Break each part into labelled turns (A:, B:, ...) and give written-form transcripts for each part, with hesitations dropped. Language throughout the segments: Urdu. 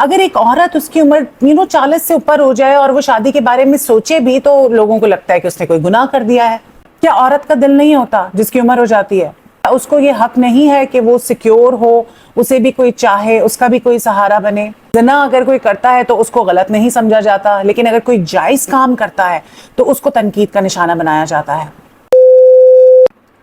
A: اگر ایک عورت اس کی عمر 40 سے اوپر ہو جائے اور وہ شادی کے بارے میں سوچے بھی تو لوگوں کو لگتا ہے کہ اس نے کوئی گناہ کر دیا ہے. کیا عورت کا دل نہیں ہوتا جس کی عمر ہو جاتی ہے؟ اس کو یہ حق نہیں ہے کہ وہ سیکیور ہو, اسے بھی کوئی چاہے, اس کا بھی کوئی سہارا بنے؟ زنا اگر کوئی کرتا ہے تو اس کو غلط نہیں سمجھا جاتا, لیکن اگر کوئی جائز کام کرتا ہے تو اس کو تنقید کا نشانہ بنایا جاتا ہے.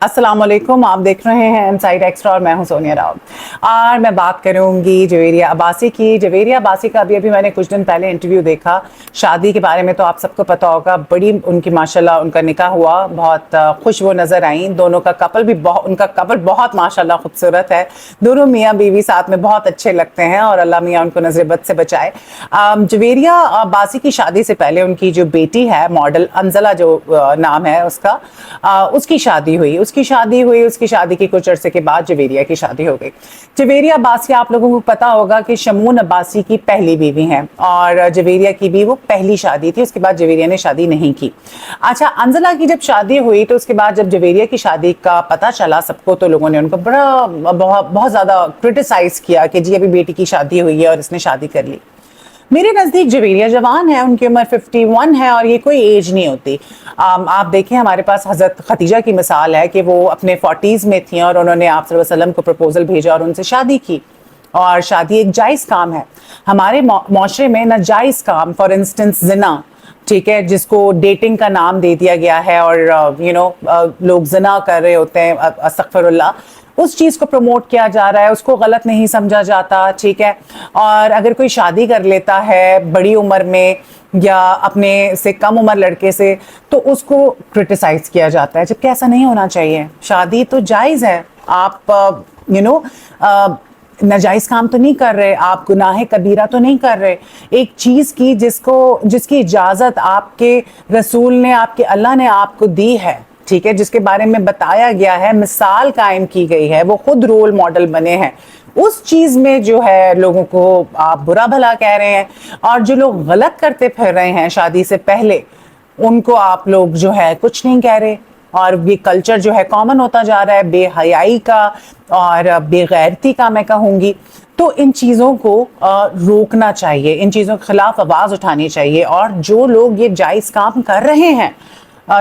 A: السلام علیکم, آپ دیکھ رہے ہیں انسائیڈ ایکسٹرا اور میں ہوں سونیا راؤ. اور میں بات کروں گی جویریہ عباسی کی. جویریہ عباسی کا ابھی میں نے کچھ دن پہلے انٹرویو دیکھا. شادی کے بارے میں تو آپ سب کو پتا ہوگا, بڑی ان کی ماشاءاللہ ان کا نکاح ہوا, بہت خوش وہ نظر آئیں. دونوں کا کپل بھی ان کا کپل بہت ماشاءاللہ خوبصورت ہے. دونوں میاں بیوی ساتھ میں بہت اچھے لگتے ہیں اور اللہ میاں ان کو نظر بد سے بچائے. جویریہ عباسی کی شادی سے پہلے ان کی جو بیٹی ہے ماڈل انزلہ جو نام ہے اس کا, اس کی شادی ہوئی. اس کی شادی کی کچھ عرصے کے بعد جویریہ کی شادی ہو گئی. جویریہ عباسی آپ لوگوں کو پتا ہوگا کہ شمون عباسی کی پہلی بیوی ہیں اور جویریہ کی بھی وہ پہلی شادی تھی. اس کے بعد جویریہ نے شادی نہیں کی. اچھا, انزلہ کی جب شادی ہوئی تو اس کے بعد جب جویریہ کی شادی کا پتہ چلا سب کو تو لوگوں نے ان کو بہت زیادہ کرٹیسائز کیا کہ جی ابھی بیٹی کی شادی ہوئی ہے اور اس نے شادی کر لی. میرے نزدیک جویریہ جوان ہے, ان کی عمر 51 ہے اور یہ کوئی ایج نہیں ہوتی. آپ دیکھیں ہمارے پاس حضرت خدیجہ کی مثال ہے کہ وہ اپنے 40s میں تھیں اور انہوں نے آپ صلی اللہ علیہ وسلم کو پروپوزل بھیجا اور ان سے شادی کی, اور شادی ایک جائز کام ہے. ہمارے معاشرے میں ناجائز کام, فار انسٹنس زنا, ٹھیک ہے, جس کو ڈیٹنگ کا نام دے دیا گیا ہے اور لوگ زنا کر رہے ہوتے ہیں, استغفر اللہ, اس چیز کو پروموٹ کیا جا رہا ہے, اس کو غلط نہیں سمجھا جاتا, ٹھیک ہے. اور اگر کوئی شادی کر لیتا ہے بڑی عمر میں یا اپنے سے کم عمر لڑکے سے تو اس کو کرٹیسائز کیا جاتا ہے, جبکہ ایسا نہیں ہونا چاہیے. شادی تو جائز ہے, آپ ناجائز کام تو نہیں کر رہے, آپ گناہ کبیرہ تو نہیں کر رہے. ایک چیز کی جس کی اجازت آپ کے رسول نے, آپ کے اللہ نے آپ کو دی ہے, ٹھیک ہے, جس کے بارے میں بتایا گیا ہے, مثال قائم کی گئی ہے, وہ خود رول ماڈل بنے ہیں, اس چیز میں جو ہے لوگوں کو آپ برا بھلا کہہ رہے ہیں. اور جو لوگ غلط کرتے پھر رہے ہیں شادی سے پہلے, ان کو آپ لوگ جو ہے کچھ نہیں کہہ رہے. اور یہ کلچر جو ہے کامن ہوتا جا رہا ہے, بے حیائی کا اور بے غیرتی کا میں کہوں گی. تو ان چیزوں کو روکنا چاہیے, ان چیزوں کے خلاف آواز اٹھانی چاہیے. اور جو لوگ یہ جائز کام کر رہے ہیں,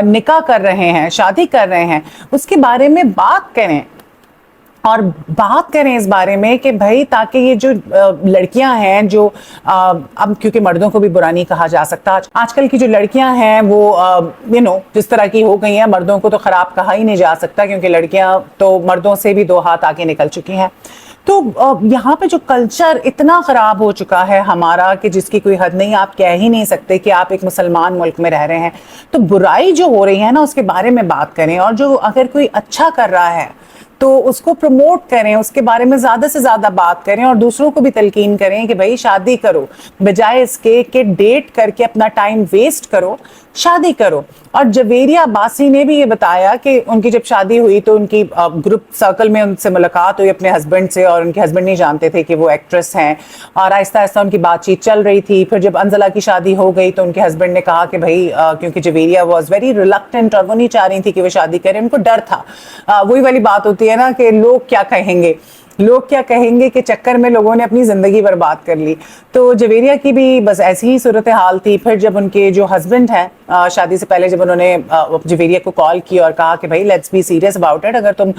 A: نکاح کر رہے ہیں, شادی کر رہے ہیں, اس کے بارے میں بات کریں, اور بات کریں اس بارے میں کہ بھائی تاکہ یہ جو لڑکیاں ہیں جو اب کیونکہ مردوں کو بھی برا نہیں کہا جا سکتا, آج کل کی جو لڑکیاں ہیں وہ جس طرح کی ہو گئی ہیں, مردوں کو تو خراب کہا ہی نہیں جا سکتا کیونکہ لڑکیاں تو مردوں سے بھی 2 ہاتھ آگے نکل چکی ہیں. تو یہاں پہ جو کلچر اتنا خراب ہو چکا ہے ہمارا کہ جس کی کوئی حد نہیں, آپ کہہ ہی نہیں سکتے کہ آپ ایک مسلمان ملک میں رہ رہے ہیں. تو برائی جو ہو رہی ہے نا اس کے بارے میں بات کریں, اور جو اگر کوئی اچھا کر رہا ہے تو اس کو پروموٹ کریں, اس کے بارے میں زیادہ سے زیادہ بات کریں اور دوسروں کو بھی تلقین کریں کہ بھائی شادی کرو, بجائے اس کے کہ ڈیٹ کر کے اپنا ٹائم ویسٹ کرو, شادی کرو. اور جویریہ عباسی نے بھی یہ بتایا کہ ان کی جب شادی ہوئی تو ان کی گروپ سرکل میں ان سے ملاقات ہوئی اپنے ہسبینڈ سے, اور ان کے ہسبینڈ نہیں جانتے تھے کہ وہ ایکٹریس ہیں, اور آہستہ آہستہ ان کی بات چیت چل رہی تھی. پھر جب انزلہ کی شادی ہو گئی تو ان کے ہسبینڈ نے کہا کہ بھائی کیونکہ جویریہ واز ویری ریلکٹنٹ اور وہ نہیں چاہ رہی تھی کہ وہ شادی کریں, ان کو ڈر تھا. وہی والی بات ہوتی ہے نا کہ لوگ کیا کہیں گے کے چکر میں لوگوں نے اپنی زندگی برباد کر لی. تو جویریہ کی بھی بس ایسی ہی صورتحال تھی. پھر جب ان کے جو ہسبینڈ ہیں شادی سے پہلے جب انہوں نے جویریہ کو کال کیا اور کہا کہ بھائی let's be serious about it, اگر تم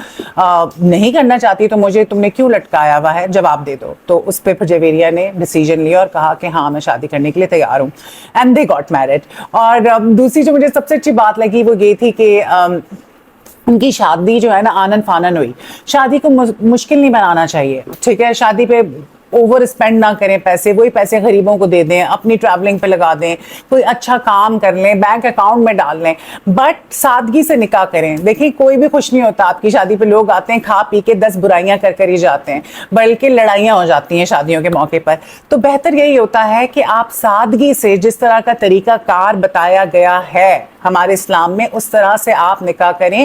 A: نہیں کرنا چاہتی تو تم نے کیوں لٹکایا ہوا ہے, جواب دے دو. تو اس پہ پھر جویریہ نے ڈیسیجن لیا اور کہا کہ ہاں میں شادی کرنے کے لیے تیار ہوں, اینڈ دے گاٹ میرڈ. اور دوسری جو مجھے سب سے اچھی بات لگی وہ یہ تھی کہ ان کی شادی جو ہے نا آنن فانن ہوئی. شادی کو مشکل نہیں بنانا چاہیے, ٹھیک ہے, شادی پہ اوور اسپینڈ نہ کریں پیسے, وہی پیسے غریبوں کو دے دیں, اپنی ٹریولنگ پہ لگا دیں, کوئی اچھا کام کر لیں, بینک اکاؤنٹ میں ڈال لیں, بٹ سادگی سے نکاح کریں. دیکھیں کوئی بھی خوش نہیں ہوتا آپ کی شادی پہ, لوگ آتے ہیں کھا پی کے 10 برائیاں کر ہی جاتے ہیں, بلکہ لڑائیاں ہو جاتی ہیں شادیوں کے موقع پر. تو بہتر یہی ہوتا ہے کہ آپ سادگی سے جس طرح کا طریقہ کار بتایا گیا ہے ہمارے اسلام میں اس طرح سے آپ نکاح کریں,